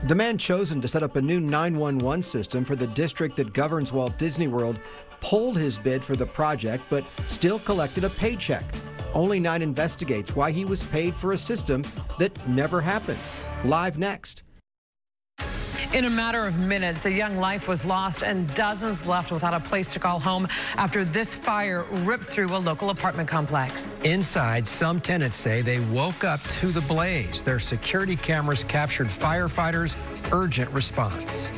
The man chosen to set up a new 911 system for the district that governs Walt Disney World pulled his bid for the project, but still collected a paycheck. Only 9 investigates why he was paid for a system that never happened. Live next. In a matter of minutes, a young life was lost and dozens left without a place to call home after this fire ripped through a local apartment complex. Inside, some tenants say they woke up to the blaze. Their security cameras captured firefighters' urgent response.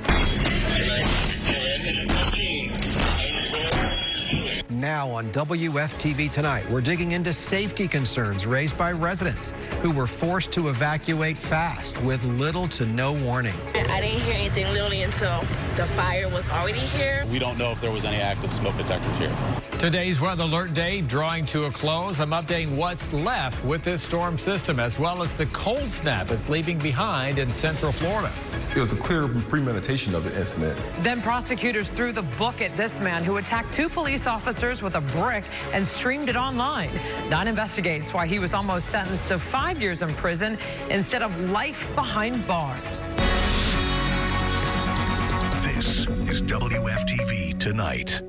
Now on WFTV tonight, we're digging into safety concerns raised by residents who were forced to evacuate fast with little to no warning. I didn't hear anything literally until the fire was already here. We don't know if there was any active smoke detectors here. Today's Weather Alert Day drawing to a close. I'm updating what's left with this storm system, as well as the cold snap it's leaving behind in central Florida. It was a clear premeditation of the incident. Then prosecutors threw the book at this man who attacked 2 police officers with a brick and streamed it online. 9 investigates why he was almost sentenced to 5 years in prison instead of life behind bars. This is WFTV Tonight.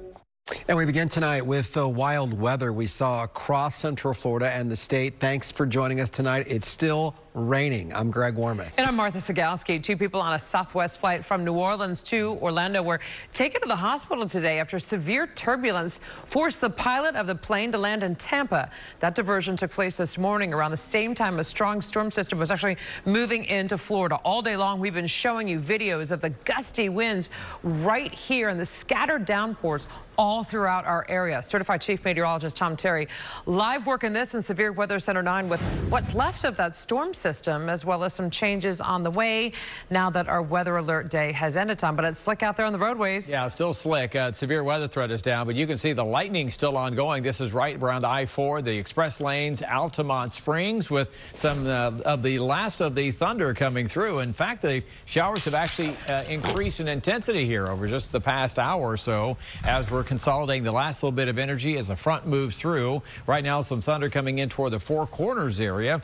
And we begin tonight with the wild weather we saw across central Florida and the state. Thanks for joining us tonight. It's still raining. I'm Greg Warmoth. And I'm Martha Sigalski. 2 people on a Southwest flight from New Orleans to Orlando were taken to the hospital today after severe turbulence forced the pilot of the plane to land in Tampa. That diversion took place this morning around the same time a strong storm system was actually moving into Florida. All day long, we've been showing you videos of the gusty winds right here and the scattered downpours all throughout our area. Certified Chief Meteorologist Tom Terry live working this in Severe Weather Center 9 with what's left of that storm system, as well as some changes on the way now that our weather alert day has ended, Tom. But it's slick out there on the roadways. Yeah, it's still slick. Severe weather threat is down, but you can see the lightning still ongoing. This is right around I-4, the express lanes, Altamont Springs, with some of the last of the thunder coming through. In fact, the showers have actually increased in intensity here over just the past hour or so as we're consolidating the last little bit of energy as the front moves through. Right now, some thunder coming in toward the Four Corners area.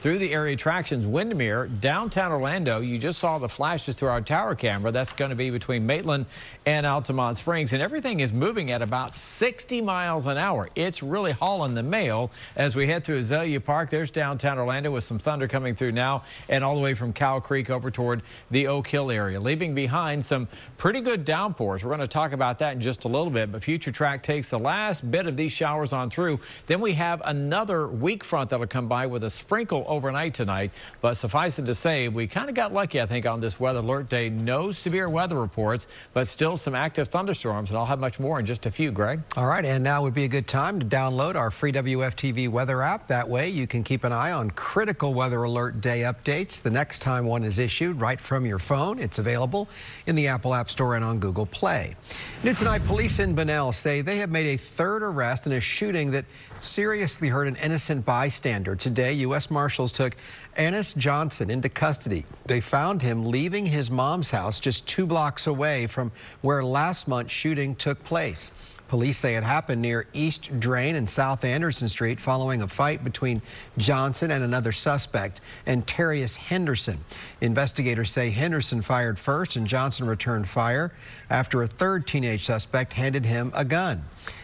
Through the area attractions, Windermere, downtown Orlando. You just saw the flashes through our tower camera. That's going to be between Maitland and Altamont Springs. And everything is moving at about 60 miles an hour. It's really hauling the mail as we head through Azalea Park. There's downtown Orlando with some thunder coming through now and all the way from Cow Creek over toward the Oak Hill area, leaving behind some pretty good downpours. We're going to talk about that in just a little bit, but Future Track takes the last bit of these showers on through. Then we have another weak front that'll come by with a sprinkle overnight tonight, but suffice it to say, we kind of got lucky, I think, on this weather alert day. No severe weather reports, but still some active thunderstorms, and I'll have much more in just a few, Greg. All right, and now would be a good time to download our free WFTV weather app. That way you can keep an eye on critical weather alert day updates the next time one is issued right from your phone. It's available in the Apple App Store and on Google Play. New tonight, police in Bunnell say they have made a 3rd arrest in a shooting that seriously hurt an innocent bystander. Today, U.S. Marshals took Ennis Johnson into custody. They found him leaving his mom's house just 2 blocks away from where last month's shooting took place. Police say it happened near East Drain and South Anderson Street following a fight between Johnson and another suspect, Antarius Henderson. Investigators say Henderson fired first and Johnson returned fire after a 3rd teenage suspect handed him a gun.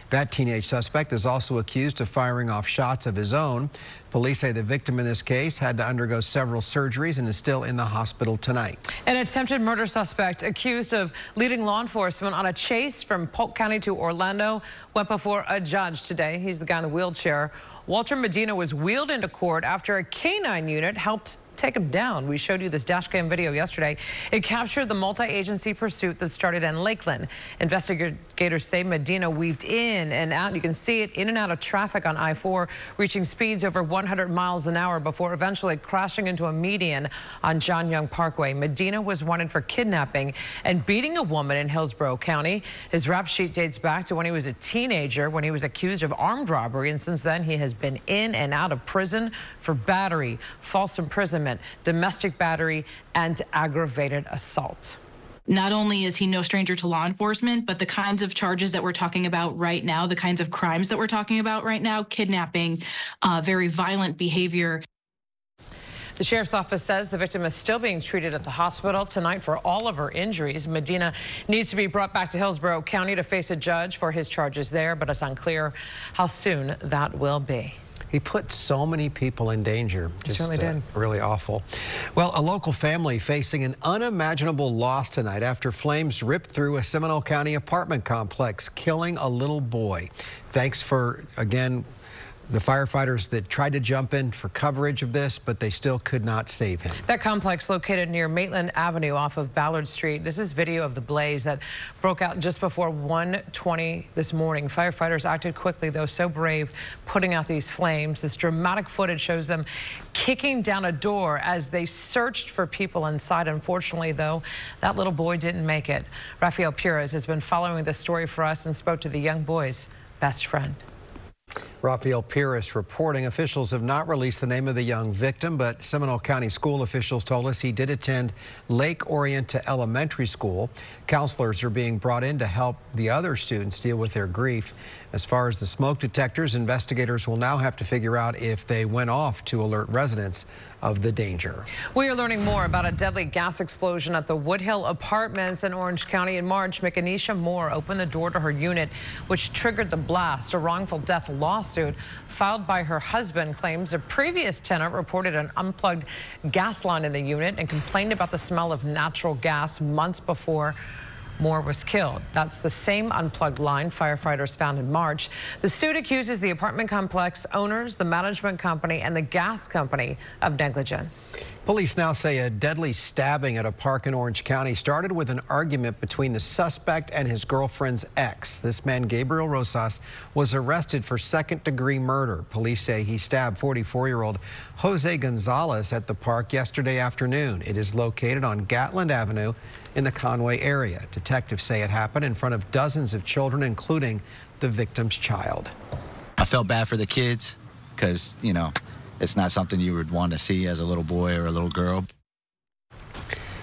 That teenage suspect is also accused of firing off shots of his own. Police say the victim in this case had to undergo several surgeries and is still in the hospital tonight. An attempted murder suspect accused of leading law enforcement on a chase from Polk County to Orlando went before a judge today. He's the guy in the wheelchair. Walter Medina was wheeled into court after a canine unit helped take him down. We showed you this dash cam video yesterday. It captured the multi-agency pursuit that started in Lakeland. Investigators say Medina weaved in and out. You can see it in and out of traffic on I-4, reaching speeds over 100 miles an hour before eventually crashing into a median on John Young Parkway. Medina was wanted for kidnapping and beating a woman in Hillsborough County. His rap sheet dates back to when he was a teenager, when he was accused of armed robbery, and since then he has been in and out of prison for battery, false imprisonment, domestic battery, and aggravated assault. Not only is he no stranger to law enforcement, but the kinds of charges that we're talking about right now, the kinds of crimes that we're talking about right now, kidnapping, very violent behavior. The sheriff's office says the victim is still being treated at the hospital tonight for all of her injuries. Medina needs to be brought back to Hillsborough County to face a judge for his charges there, but it's unclear how soon that will be. He put so many people in danger. He certainly did. Really awful. Well, a local family facing an unimaginable loss tonight after flames ripped through a Seminole County apartment complex, killing a little boy. Thanks for, again, the firefighters that tried to jump in for coverage of this, but they still could not save him. That complex located near Maitland Avenue off of Ballard Street. This is video of the blaze that broke out just before 1:20 this morning. Firefighters acted quickly, though, so brave, putting out these flames. This dramatic footage shows them kicking down a door as they searched for people inside. Unfortunately, though, that little boy didn't make it. Rafael Pires has been following this story for us and spoke to the young boy's best friend. Rafael Pires reporting officials have not released the name of the young victim, but Seminole County school officials told us he did attend Lake Orienta Elementary School. Counselors are being brought in to help the other students deal with their grief. As far as the smoke detectors, investigators will now have to figure out if they went off to alert residents of the danger. We are learning more about a deadly gas explosion at the Woodhill Apartments in Orange County in March. Mekanisha Moore opened the door to her unit, which triggered the blast. A wrongful death lawsuit filed by her husband claims a previous tenant reported an unplugged gas line in the unit and complained about the smell of natural gas months before Moore was killed. That's the same unplugged line firefighters found in March. The suit accuses the apartment complex owners, the management company, and the gas company of negligence. Police now say a deadly stabbing at a park in Orange County started with an argument between the suspect and his girlfriend's ex. This man, Gabriel Rosas, was arrested for second-degree murder. Police say he stabbed 44-year-old Jose Gonzalez at the park yesterday afternoon. It is located on Gatland Avenue in the Conway area. Detectives say it happened in front of dozens of children, including the victim's child. I felt bad for the kids because, you know, it's not something you would want to see as a little boy or a little girl.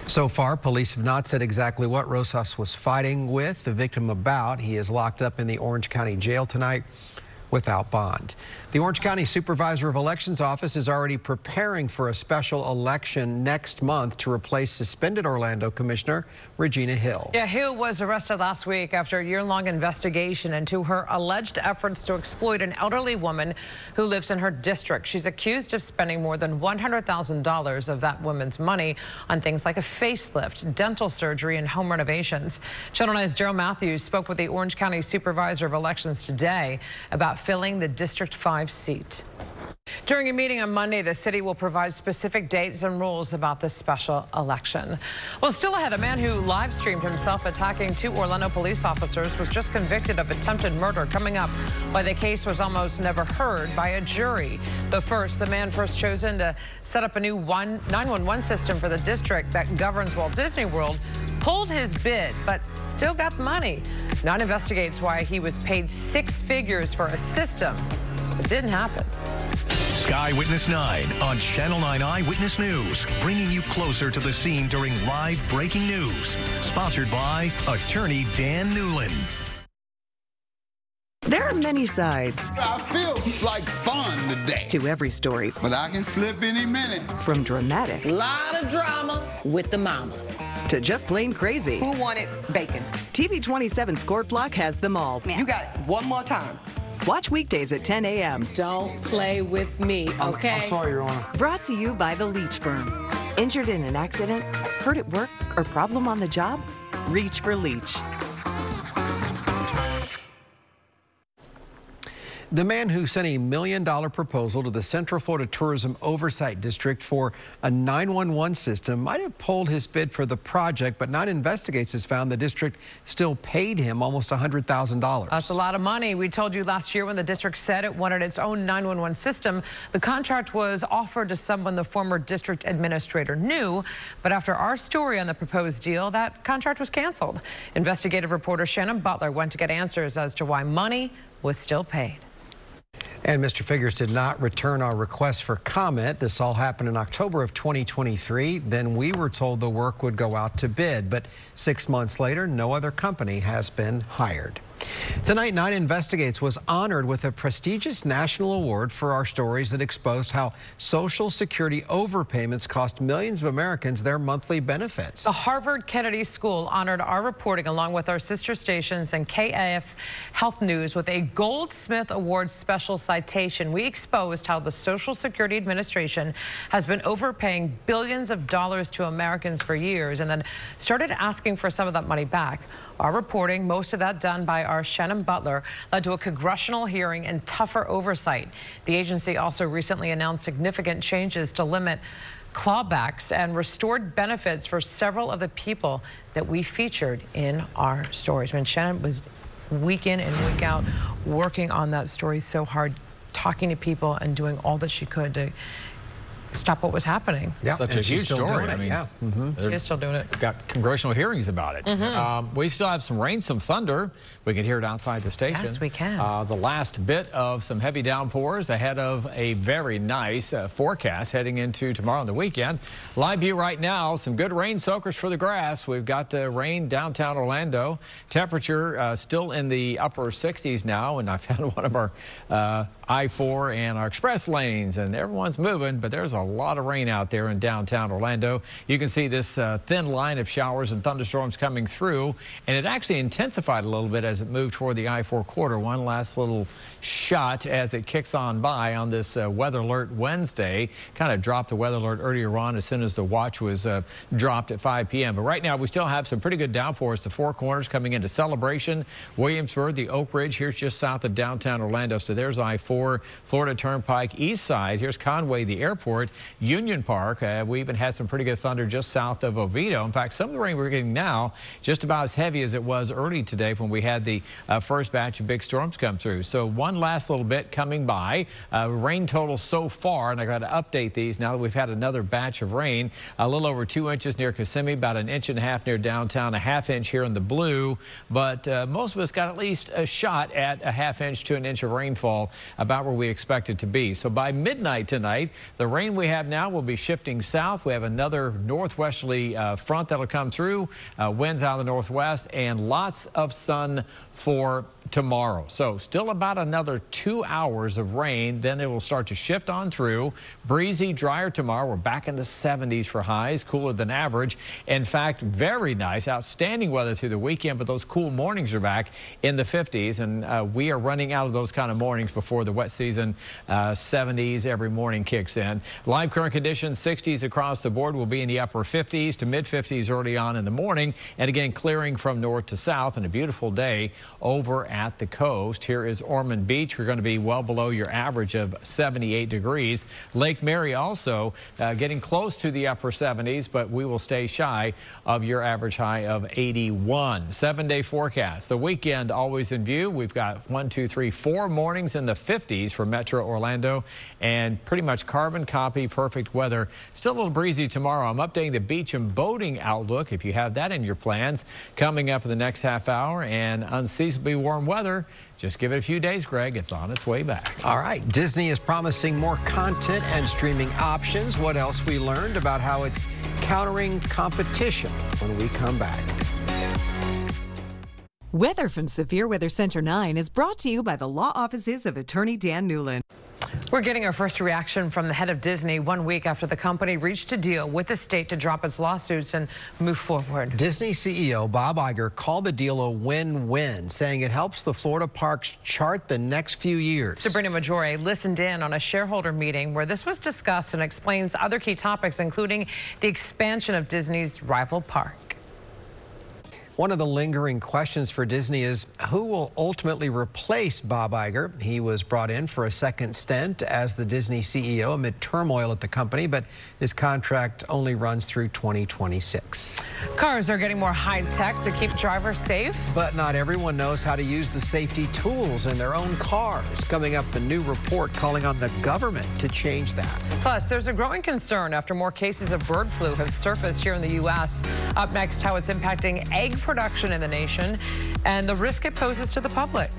So far, police have not said exactly what Rosas was fighting with the victim about. He is locked up in the Orange County Jail tonight without bond. The Orange County Supervisor of Elections Office is already preparing for a special election next month to replace suspended Orlando Commissioner Regina Hill. Yeah, Hill was arrested last week after a year-long investigation into her alleged efforts to exploit an elderly woman who lives in her district. She's accused of spending more than $100,000 of that woman's money on things like a facelift, dental surgery, and home renovations. Channel 9's Gerald Matthews spoke with the Orange County Supervisor of Elections today about filling the District 5 seat. During a meeting on Monday, the city will provide specific dates and rules about this special election. Well, still ahead, a man who live streamed himself attacking 2 Orlando police officers was just convicted of attempted murder. Coming up, why the case was almost never heard by a jury. But first, the man first chosen to set up a new 911 system for the district that governs Walt Disney World pulled his bid, but still got the money. 9 investigates why he was paid 6 figures for a system that didn't happen. Sky Witness 9 on Channel 9 Eyewitness News, bringing you closer to the scene during live breaking news. Sponsored by attorney Dan Newland. There are many sides. I feel like fun today. To every story. But I can flip any minute. From dramatic. A lot of drama with the mamas. To just plain crazy. Who wanted bacon? TV 27's Court Block has them all. You got it one more time. Watch weekdays at 10 a.m. Don't play with me, okay? I'm sorry, Your Honor. Brought to you by the Leach Firm. Injured in an accident, hurt at work, or problem on the job? Reach for Leach. The man who sent a $1 million proposal to the Central Florida Tourism Oversight District for a 911 system might have pulled his bid for the project, but 9 Investigates has found the district still paid him almost $100,000. That's a lot of money. We told you last year when the district said it wanted its own 911 system, the contract was offered to someone the former district administrator knew, but after our story on the proposed deal, that contract was canceled. Investigative reporter Shannon Butler went to get answers as to why money was still paid. And Mr. Figures did not return our request for comment. This all happened in October of 2023. Then we were told the work would go out to bid. But 6 months later, no other company has been hired. Tonight, 9 Investigates was honored with a prestigious national award for our stories that exposed how Social Security overpayments cost millions of Americans their monthly benefits. The Harvard Kennedy School honored our reporting along with our sister stations and KAF Health News with a Goldsmith Award special citation. We exposed how the Social Security Administration has been overpaying billions of dollars to Americans for years and then started asking for some of that money back. Our reporting, most of that done by our Shannon Butler, led to a congressional hearing and tougher oversight. The agency also recently announced significant changes to limit clawbacks and restored benefits for several of the people that we featured in our stories. I mean, Shannon was week in and week out working on that story so hard, talking to people and doing all that she could to stop what was happening. Yeah, such a huge story. I mean, yeah. She is still doing it. Got congressional hearings about it. We still have some rain, some thunder. We can hear it outside the station. Yes, we can. The last bit of some heavy downpours ahead of a very nice forecast heading into tomorrow and the weekend. Live view right now, some good rain soakers for the grass. We've got rain downtown Orlando. Temperature still in the upper 60s now, and I found one of our I-4 and our express lanes, and everyone's moving, but there's a lot of rain out there in downtown Orlando. You can see this thin line of showers and thunderstorms coming through, and it actually intensified a little bit as it moved toward the I-4 corridor. One last little shot as it kicks on by on this weather alert Wednesday. Kind of dropped the weather alert earlier on as soon as the watch was dropped at 5 p.m. But right now we still have some pretty good downpours. The Four Corners coming into Celebration, Williamsburg, the Oak Ridge. Here's just south of downtown Orlando. So there's I-4, Florida Turnpike, east side. Here's Conway, the airport, Union Park. We even had some pretty good thunder just south of Oviedo. In fact, some of the rain we're getting now just about as heavy as it was early today when we had the first batch of big storms come through. So one last little bit coming by. Rain total so far, and I got to update these now that we've had another batch of rain. A little over 2 inches near Kissimmee, about 1.5 inches near downtown, a 1/2 inch here in the blue. But most of us got at least a shot at a 1/2 inch to 1 inch of rainfall, about where we expect it to be. So by midnight tonight, the rain we have now will be shifting south. We have another northwesterly front that'll come through, winds out of the northwest, and lots of sun for tomorrow. So still about another 2 hours of rain, then it will start to shift on through. Breezy, drier tomorrow. We're back in the 70s for highs, cooler than average. In fact, very nice, outstanding weather through the weekend, but those cool mornings are back in the 50s, and we are running out of those kind of mornings before the wet season. 70s every morning kicks in. Live current conditions, 60s across the board. Will be in the upper 50s to mid 50s early on in the morning, and again clearing from north to south, and a beautiful day over at the coast. Here is Ormond Beach. We're going to be well below your average of 78 degrees. Lake Mary also getting close to the upper 70s, but we will stay shy of your average high of 81. 7-day forecast. The weekend always in view. We've got 1, 2, 3, 4 mornings in the 50s for Metro Orlando, and pretty much carbon copy perfect weather. Still a little breezy tomorrow. I'm updating the beach and boating outlook if you have that in your plans coming up in the next half hour, and unseasonably warm weather. Just give it a few days, Greg. It's on its way back. All right. Disney is promising more content and streaming options. What else we learned about how it's countering competition when we come back. Weather from Severe Weather Center 9 is brought to you by the law offices of Attorney Dan Newland. We're getting our first reaction from the head of Disney 1 week after the company reached a deal with the state to drop its lawsuits and move forward. Disney CEO Bob Iger called the deal a win-win, saying it helps the Florida parks chart the next few years. Sabrina Maggiore listened in on a shareholder meeting where this was discussed and explains other key topics, including the expansion of Disney's rival park. One of the lingering questions for Disney is who will ultimately replace Bob Iger. He was brought in for a second stint as the Disney CEO amid turmoil at the company, but his contract only runs through 2026. Cars are getting more high-tech to keep drivers safe. But not everyone knows how to use the safety tools in their own cars. Coming up, the new report calling on the government to change that. Plus, there's a growing concern after more cases of bird flu have surfaced here in the U.S. Up next, how it's impacting egg production in the nation and the risk it poses to the public.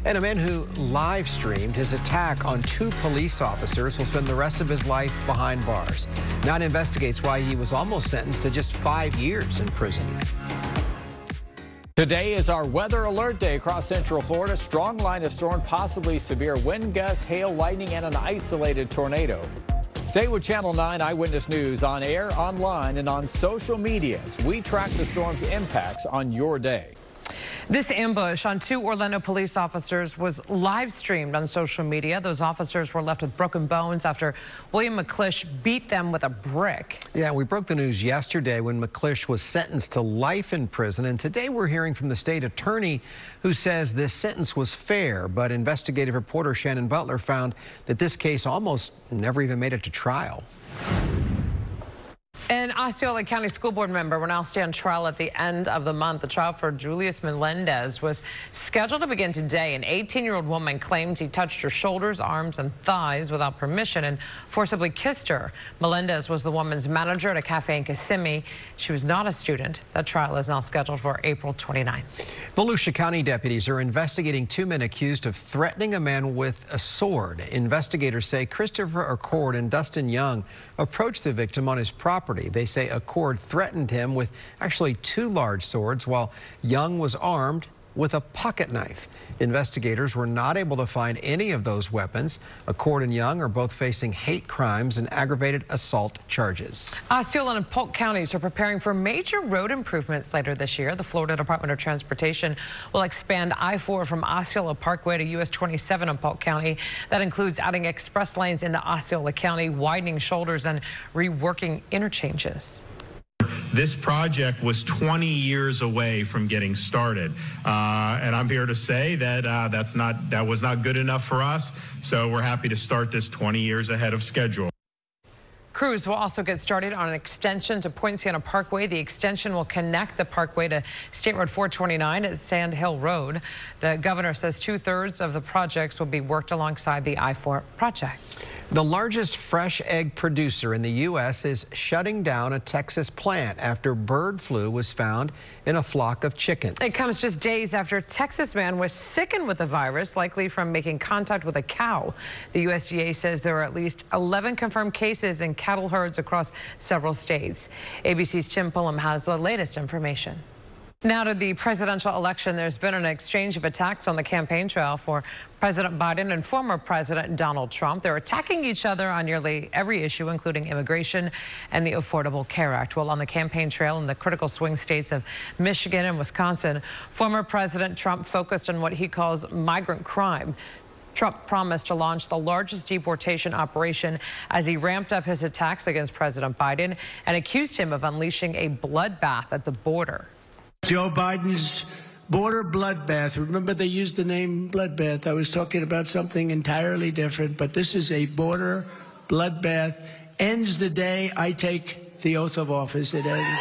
And a man who live streamed his attack on 2 police officers will spend the rest of his life behind bars. Now it investigates why he was almost sentenced to just 5 years in prison. Today is our weather alert day across central Florida. Strong line of storm, possibly severe wind gusts, hail, lightning, and an isolated tornado. Stay with Channel 9 Eyewitness News on air, online, and on social media as we track the storm's impacts on your day. This ambush on 2 Orlando police officers was live streamed on social media. Those officers were left with broken bones after William McClish beat them with a brick. Yeah, we broke the news yesterday when McClish was sentenced to life in prison. And today we're hearing from the state attorney who says this sentence was fair. But investigative reporter Shannon Butler found that this case almost never even made it to trial. An Osceola County School Board member will now stand trial at the end of the month. The trial for Julius Melendez was scheduled to begin today. An 18-year-old woman claims he touched her shoulders, arms, and thighs without permission and forcibly kissed her. Melendez was the woman's manager at a cafe in Kissimmee. She was not a student. That trial is now scheduled for April 29th. Volusia County deputies are investigating 2 men accused of threatening a man with a sword. Investigators say Christopher Accord and Dustin Young approached the victim on his property. They say Accord threatened him with actually 2 large swords, while Young was armed with a pocket knife. Investigators were not able to find any of those weapons. Accord and Young are both facing hate crimes and aggravated assault charges. Osceola and Polk counties are preparing for major road improvements later this year. The Florida Department of Transportation will expand I-4 from Osceola Parkway to US 27 in Polk County. That includes adding express lanes into Osceola County, widening shoulders, and reworking interchanges. This project was 20 years away from getting started, and I'm here to say that that was not good enough for us. So we're happy to start this 20 years ahead of schedule. Crews will also get started on an extension to Point Santa Parkway. The extension will connect the parkway to State Road 429 at Sand Hill Road. The governor says 2/3 of the projects will be worked alongside the I-4 project. The largest fresh egg producer in the U.S. is shutting down a Texas plant after bird flu was found in a flock of chickens. It comes just days after a Texas man was sickened with the virus, likely from making contact with a cow. The USDA says there are at least 11 confirmed cases in cattle herds across several states. ABC's Tim Pullum has the latest information. Now to the presidential election, there's been an exchange of attacks on the campaign trail for President Biden and former President Donald Trump. They're attacking each other on nearly every issue, including immigration and the Affordable Care Act. Well, on the campaign trail in the critical swing states of Michigan and Wisconsin, former President Trump focused on what he calls migrant crime. Trump promised to launch the largest deportation operation as he ramped up his attacks against President Biden and accused him of unleashing a bloodbath at the border. Joe Biden's border bloodbath. Remember, they used the name bloodbath. I was talking about something entirely different, but this is a border bloodbath. Ends the day I take the oath of office. It ends.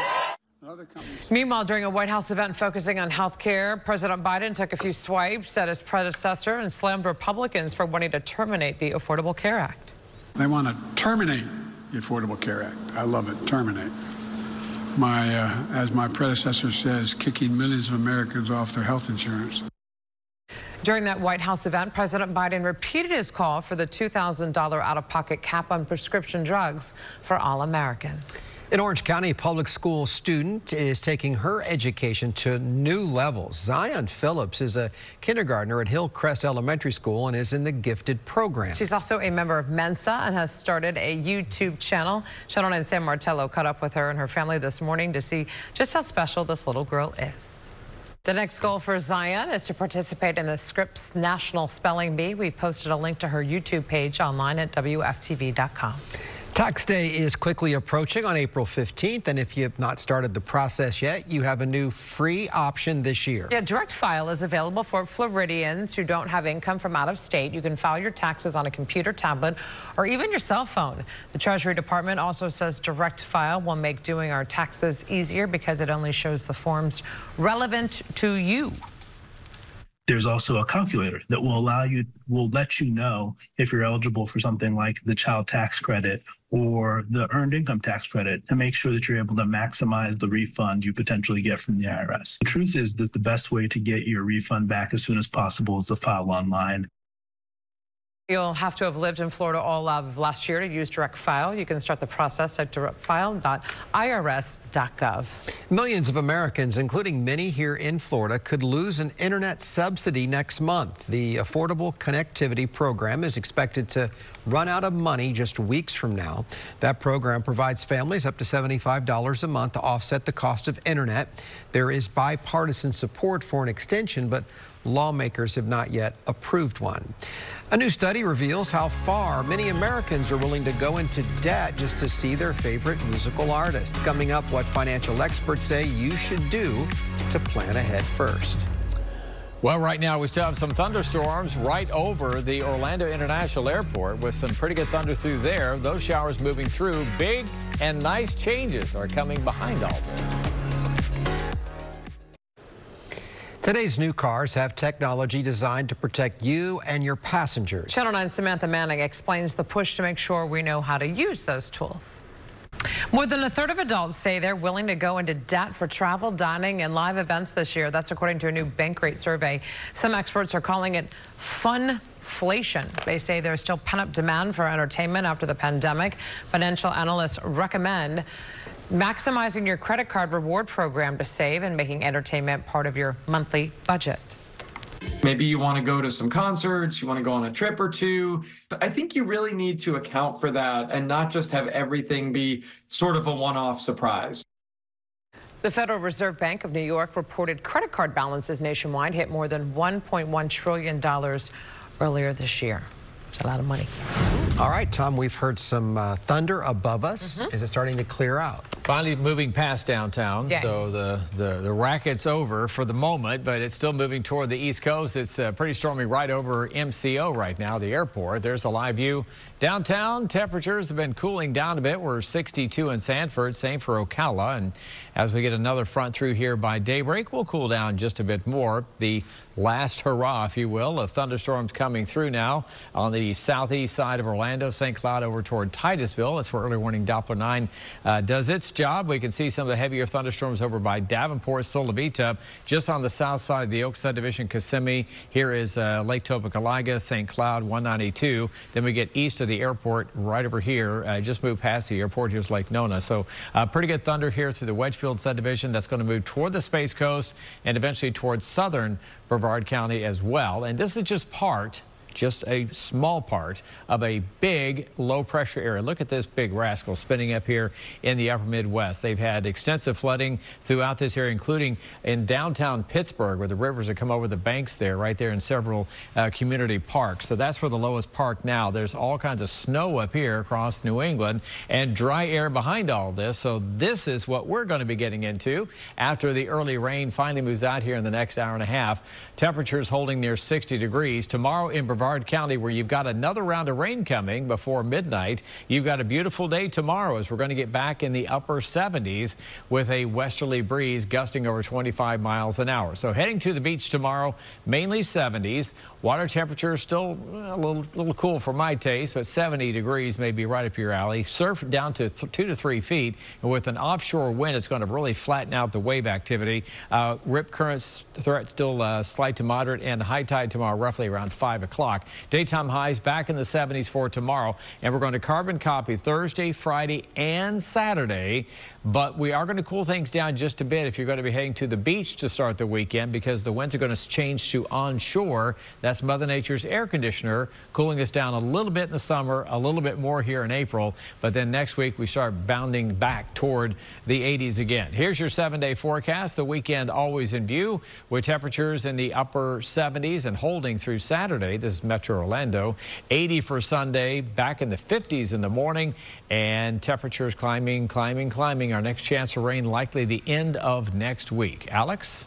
Meanwhile, during a White House event focusing on health care, President Biden took a few swipes at his predecessor and slammed Republicans for wanting to terminate the Affordable Care Act. They want to terminate the Affordable Care Act. I love it. Terminate. As my predecessor says, kicking millions of Americans off their health insurance. During that White House event, President Biden repeated his call for the $2,000 out-of-pocket cap on prescription drugs for all Americans. An Orange County public school student is taking her education to new levels. Zion Phillips is a kindergartner at Hillcrest Elementary School and is in the gifted program. She's also a member of Mensa and has started a YouTube channel. Channel 9 Sam Martello caught up with her and her family this morning to see just how special this little girl is. The next goal for Zion is to participate in the Scripps National Spelling Bee. We've posted a link to her YouTube page online at WFTV.com. Tax day is quickly approaching on April 15th, and if you have not started the process yet, you have a new free option this year. Yeah, Direct File is available for Floridians who don't have income from out of state. You can file your taxes on a computer, tablet, or even your cell phone. The Treasury Department also says Direct File will make doing our taxes easier because it only shows the forms relevant to you. There's also a calculator that will let you know if you're eligible for something like the child tax credit or the earned income tax credit, and make sure that you're able to maximize the refund you potentially get from the IRS. The truth is that the best way to get your refund back as soon as possible is to file online. You'll have to have lived in Florida all of last year to use Direct File. You can start the process at directfile.irs.gov. Millions of Americans, including many here in Florida, could lose an internet subsidy next month. The Affordable Connectivity Program is expected to run out of money just weeks from now. That program provides families up to $75 a month to offset the cost of internet. There is bipartisan support for an extension, but lawmakers have not yet approved one. A new study reveals how far many Americans are willing to go into debt just to see their favorite musical artist. Coming up, what financial experts say you should do to plan ahead first. Well, right now we still have some thunderstorms right over the Orlando International Airport with some pretty good thunder through there. Those showers moving through. Big and nice changes are coming behind all this. Today's new cars have technology designed to protect you and your passengers. Channel 9's Samantha Manning explains the push to make sure we know how to use those tools. More than a third of adults say they're willing to go into debt for travel, dining, and live events this year. That's according to a new Bankrate survey. Some experts are calling it funflation. They say there's still pent-up demand for entertainment after the pandemic. Financial analysts recommend maximizing your credit card reward program to save and making entertainment part of your monthly budget. Maybe you want to go to some concerts, you want to go on a trip or two. I think you really need to account for that and not just have everything be sort of a one-off surprise. The Federal Reserve Bank of New York reported credit card balances nationwide hit more than $1.1 trillion earlier this year. It's a lot of money. All right, Tom, we've heard some thunder above us. Is it starting to clear out? Finally moving past downtown, so the racket's over for the moment, but it's still moving toward the East Coast. It's pretty stormy right over MCO right now, the airport. There's a live view. Downtown, temperatures have been cooling down a bit. We're 62 in Sanford, same for Ocala. And as we get another front through here by daybreak, we'll cool down just a bit more. The last hurrah, if you will, of thunderstorms coming through now on the southeast side of Orlando, St. Cloud over toward Titusville. That's where early warning Doppler 9 does its job. We can see some of the heavier thunderstorms over by Davenport, Solivita, just on the south side of the Oak Subdivision, Kissimmee. Here is Lake Topeka, St. Cloud 192. Then we get east of the airport right over here. Just moved past the airport. Here's Lake Nona. So pretty good thunder here through the Wedgefield subdivision. That's going to move toward the Space Coast and eventually towards southern Brevard County as well. And this is just a small part of a big low pressure area. Look at this big rascal spinning up here in the upper Midwest. They've had extensive flooding throughout this area, including in downtown Pittsburgh, where the rivers have come over the banks there, right there in several community parks. So that's for the lowest park now. There's all kinds of snow up here across New England and dry air behind all this. So this is what we're going to be getting into after the early rain finally moves out here in the next hour and a half. Temperatures holding near 60 degrees. Tomorrow in Brevard County, where you've got another round of rain coming before midnight. You've got a beautiful day tomorrow as we're going to get back in the upper 70s with a westerly breeze gusting over 25 miles an hour. So heading to the beach tomorrow, mainly 70s. Water temperature still a little cool for my taste, but 70 degrees may be right up your alley. Surf down to 2 to 3 feet, and with an offshore wind, it's going to really flatten out the wave activity. Rip currents threat still slight to moderate, and high tide tomorrow roughly around 5 o'clock. Daytime highs back in the 70s for tomorrow, and we're going to carbon copy Thursday, Friday, and Saturday. But we are going to cool things down just a bit if you're going to be heading to the beach to start the weekend, because the winds are going to change to onshore. That's Mother Nature's air conditioner cooling us down a little bit in the summer, a little bit more here in April. But then next week we start bounding back toward the 80s again. Here's your 7-day forecast. The weekend always in view with temperatures in the upper 70s and holding through Saturday. This is Metro Orlando. 80 for Sunday, back in the 50s in the morning, and temperatures climbing. Our next chance for rain likely the end of next week. Alex?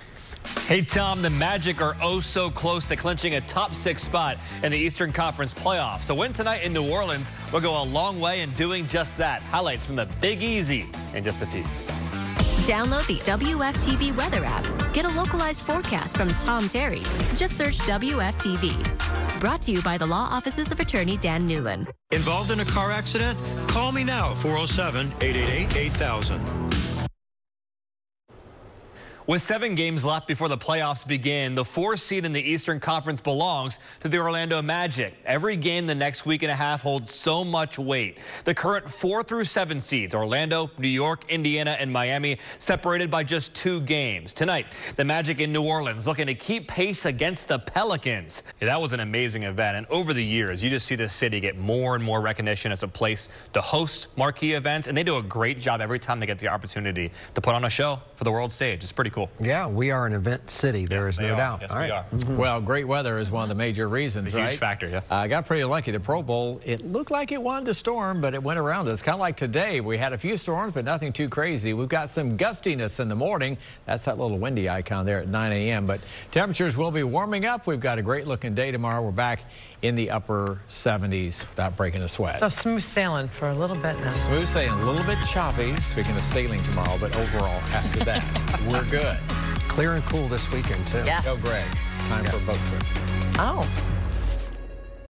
Hey, Tom, the Magic are oh so close to clinching a top 6 spot in the Eastern Conference playoffs. So win tonight in New Orleans will go a long way in doing just that. Highlights from the Big Easy in just a few. Download the WFTV weather app. Get a localized forecast from Tom Terry. Just search WFTV. Brought to you by the law offices of attorney Dan Newland. Involved in a car accident? Call me now, 407-888-8000. With 7 games left before the playoffs begin, the 4th seed in the Eastern Conference belongs to the Orlando Magic. Every game the next week and a half holds so much weight. The current 4 through 7 seeds, Orlando, New York, Indiana, and Miami, separated by just 2 games. Tonight, the Magic in New Orleans looking to keep pace against the Pelicans. Yeah, that was an amazing event, and over the years, you just see this city get more and more recognition as a place to host marquee events, and they do a great job every time they get the opportunity to put on a show for the world stage. It's pretty cool. Yeah, we are an event city. There is no doubt. Yes, All we right. are. Well, great weather is one of the major reasons, it's a huge factor, yeah. I got pretty lucky. The Pro Bowl, it looked like it wanted to storm, but it went around us. Kind of like today. We had a few storms, but nothing too crazy. We've got some gustiness in the morning. That's that little windy icon there at 9 a.m. But temperatures will be warming up. We've got a great looking day tomorrow. We're back in the upper 70s without breaking a sweat. So smooth sailing for a little bit now. Smooth sailing, a little bit choppy. Speaking of sailing tomorrow, but overall, after that, we're good. Clear and cool this weekend, too. Yes. Go, Greg. Time for a boat trip. Oh.